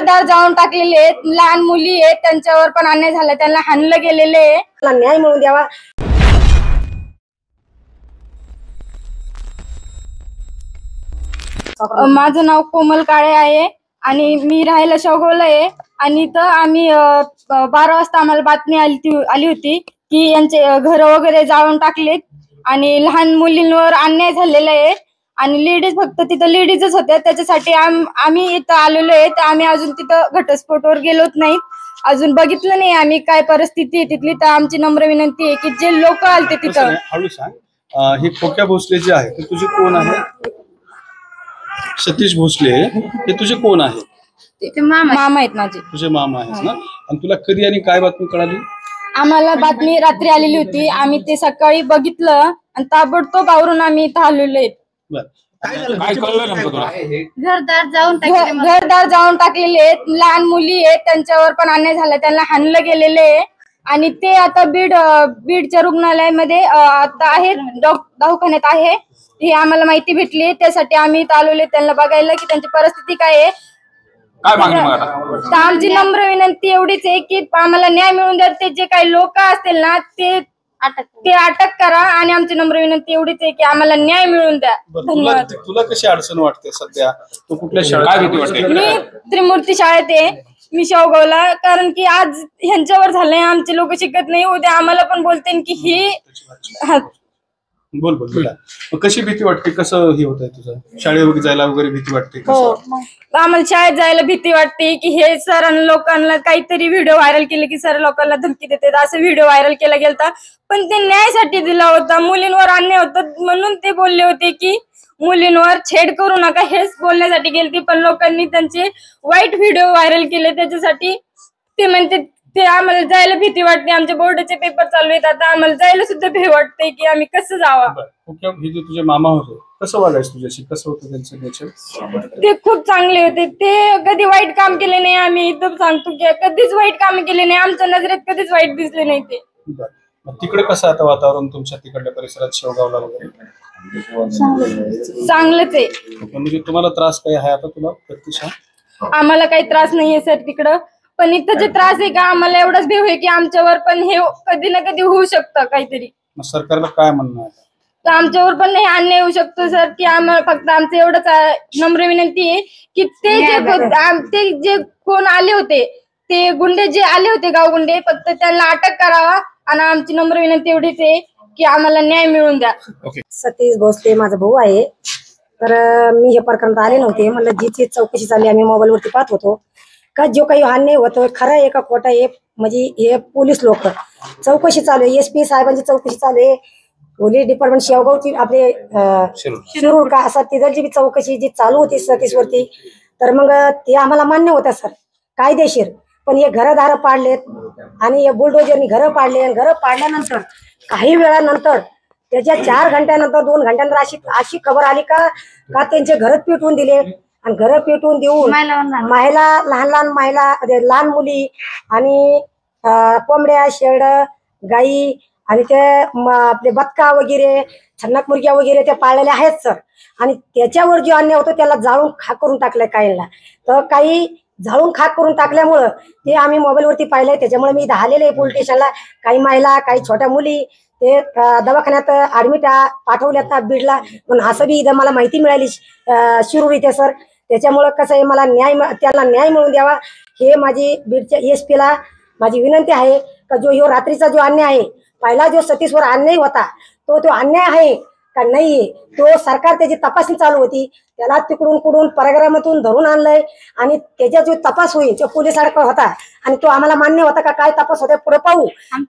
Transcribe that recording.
घरदार जाऊन टाकलेले आहेत, लहान मुली आहेत त्यांच्यावर पण अन्याय झाला, त्यांना हाणलं गेलेले आहे, न्याय मिळवून द्यावा। माझं नाव कोमल काळे आहे आणि मी राहायला शेवगावला आहे आणि इथं आम्ही 12 वाजता आम्हाला बातमी आली होती की यांचे घर वगैरे जाळून टाकलेत आणि लहान मुलींवर अन्याय झालेला आहे आणि लेडीज फक्त तिथं लेडीजच होत्या, त्याच्यासाठी आम्ही इथं आलेलो आहे। तर आम्ही अजून तिथं घटस्फोटवर गेलोच नाही, अजून बघितलं नाही आम्ही काय परिस्थिती आहे तिथली। तर आमची नम्र विनंती आहे की जे लोक आलते तिथं। हळू सांग, हे खोक्या भोसले जे आहे ते तुझे कोण आहे? सतीश भोसले हे तुझे कोण आहे? ते मामा आहेत माझे। तुझे मामा आहेत ना? आणि तुला कधी आणि काय बातमी कळाली? आम्हाला बातमी रात्री आलेली होती, आम्ही ते सकाळी बघितलं आणि ताबडतोब आवरून आम्ही इथं आलेलो आहे। काय कळलं नेमकं तुला? घरदार जाऊन टाकलेले आहेत, लहान मुली आहेत त्यांच्यावर पण अन्याय झाला, त्यांना हाणलं गेलेले आहे आणि ते आता बीडच्या रुग्णालयामध्ये आता आहेत, दवाखान्यात आहे। हे आम्हाला माहिती भेटली, त्यासाठी आम्ही इथं आलेलो त्यांना बघायला की त्यांची परिस्थिती काय आहे। तर आमची नम्र विनंती एवढीच आहे की आम्हाला न्याय मिळवून द्या, ते जे काही लोक असतील ना ते अटक करा आणि आमची नम्र विनंती एवढीच आहे की आम्हाला न्याय मिळवून द्या। धन्यवाद। तुला कशी अडचण वाटते सध्या? तू कुठल्या शाळेत? मी त्रिमूर्ती शाळेत आहे, मी शेवगावला, कारण की आज ह्यांच्यावर झालंय, आमचे लोक शिकत नाही, उद्या आम्हाला पण बोलते की ही बोल कशी भीती वाटते? कसं हे होत आहे तुझं? शाळेवर जायला वगैरे भीती वाटते? हो, आम्हाला शाळेत जायला भीती वाटते की हे सर लोकांना काहीतरी व्हिडिओ व्हायरल केले की सर लोकांना धमकी देतात, असं व्हिडिओ व्हायरल केला गेला, पण ते न्यायासाठी दिला होता, मुलींवर अन्याय होता म्हणून ते बोलले होते की मुलींवर छेड करू नका, हेच बोलण्यासाठी गेलती, पण लोकांनी त्यांचे वाईट व्हिडिओ व्हायरल केले, त्याच्यासाठी ते म्हणते ते आम्हाला जायला भीती वाटते। आमचे बोर्डाचे पेपर चालू आहेत, आता आम्हाला जायला सुद्धा भीती वाटते की आम्ही कसं जावं। हे जे तुझे मामा होते कसं वागायचं तुझ्याशी? कसं होतं त्यांचं नेचर? ते खूप चांगले होते, ते कधी वाईट काम केले नाही, आम्ही इथं सांगतो की कधीच वाईट काम केले नाही, आमच्या नजरेत कधीच वाईट दिसले नाही ते। तिकडे कसं आता वातावरण तुमच्या तिकडल्या परिसरात शेवगावला वगैरे? चांगलंच आहे। म्हणजे तुम्हाला त्रास काय आहे आता? तुला प्रतिशा आम्हाला काही त्रास नाहीये सर तिकडं, पण इथं जे त्रास आहे का आम्हाला एवढाच भीव आहे की आमच्यावर पण हे कधी ना कधी होऊ शकतं काहीतरी। मग सरकारला काय म्हणणं आहे? तर आमच्यावर पण नाही अन्याय होऊ शकतो सर, की आम्हाला फक्त आमचं एवढंच नम्र विनंती आहे की ते जे कोण आले होते, ते गुंडे जे आले होते, गाव गुंडे, फक्त त्यांना अटक करावा आणि आमची नम्र विनंती एवढीच आहे की आम्हाला न्याय मिळवून द्या। सतीश भोसले माझा भाऊ आहे। तर मी हे प्रकरण आले नव्हते, मला जी चौकशी चालली आम्ही मोबाईल वरती पाहत होतो का जो काही अन्याय होतो खरं आहे का खोटा आहे, म्हणजे हे पोलीस लोक चौकशी चालू आहे, SP साहेबांची चौकशी चालू आहे, पोलीस डिपार्टमेंट शेवगावची आपले शिरूर का असं तिथं जी चौकशी जी चालू होती सतीश वरती, तर मग ते आम्हाला मान्य होतं सर कायदेशीर, पण हे घरदार पाडलेत आणि हे बुलडोजरनी घरं पाडले आणि घरं पाडल्यानंतर काही वेळानंतर त्याच्या 4 घंट्यानंतर 2 घंट्यानंतर अशी खबर आली का त्यांचे घर पेटवून दिले आणि घर पेटवून देऊन महिला लहान महिला लहान मुली आणि कोंबड्या शेड गाई आणि ते आपले बदका वगैरे छन्नक मुर्ग्या वगैरे ते पाळलेल्या आहेत सर। आणि त्याच्यावर जो अन्याय होतो त्याला जाळून खाक करून टाकलंय काहींना, तर काही जाळून खाक करून टाकल्यामुळं ते आम्ही मोबाईलवरती पाहिलंय, त्याच्यामुळे मी इथं आलेले आहे पोलीस स्टेशनला। काही महिला काही छोट्या मुली ते दवाखान्यात ऍडमिट पाठवल्यात ना बीडला, पण असं बी इथं मला माहिती मिळाली शिरूर इथे सर। त्याच्यामुळं कसं आहे, मला त्यांना न्याय मिळवून द्यावा हे माझी बीडच्या SP ला माझी विनंती आहे का जो रात्रीचा जो अन्याय आहे, पहिला जो सतीशवर अन्याय होता तो अन्याय आहे का नाहीये, तो सरकार त्याची तपासणी चालू होती, त्याला तिकडून परग्रामातून धरून आणलंय आणि त्याचा जो तपास होईल तो पोलिसांकडे होता आणि तो आम्हाला मान्य होता का काय तपास होता पुढे पाहू।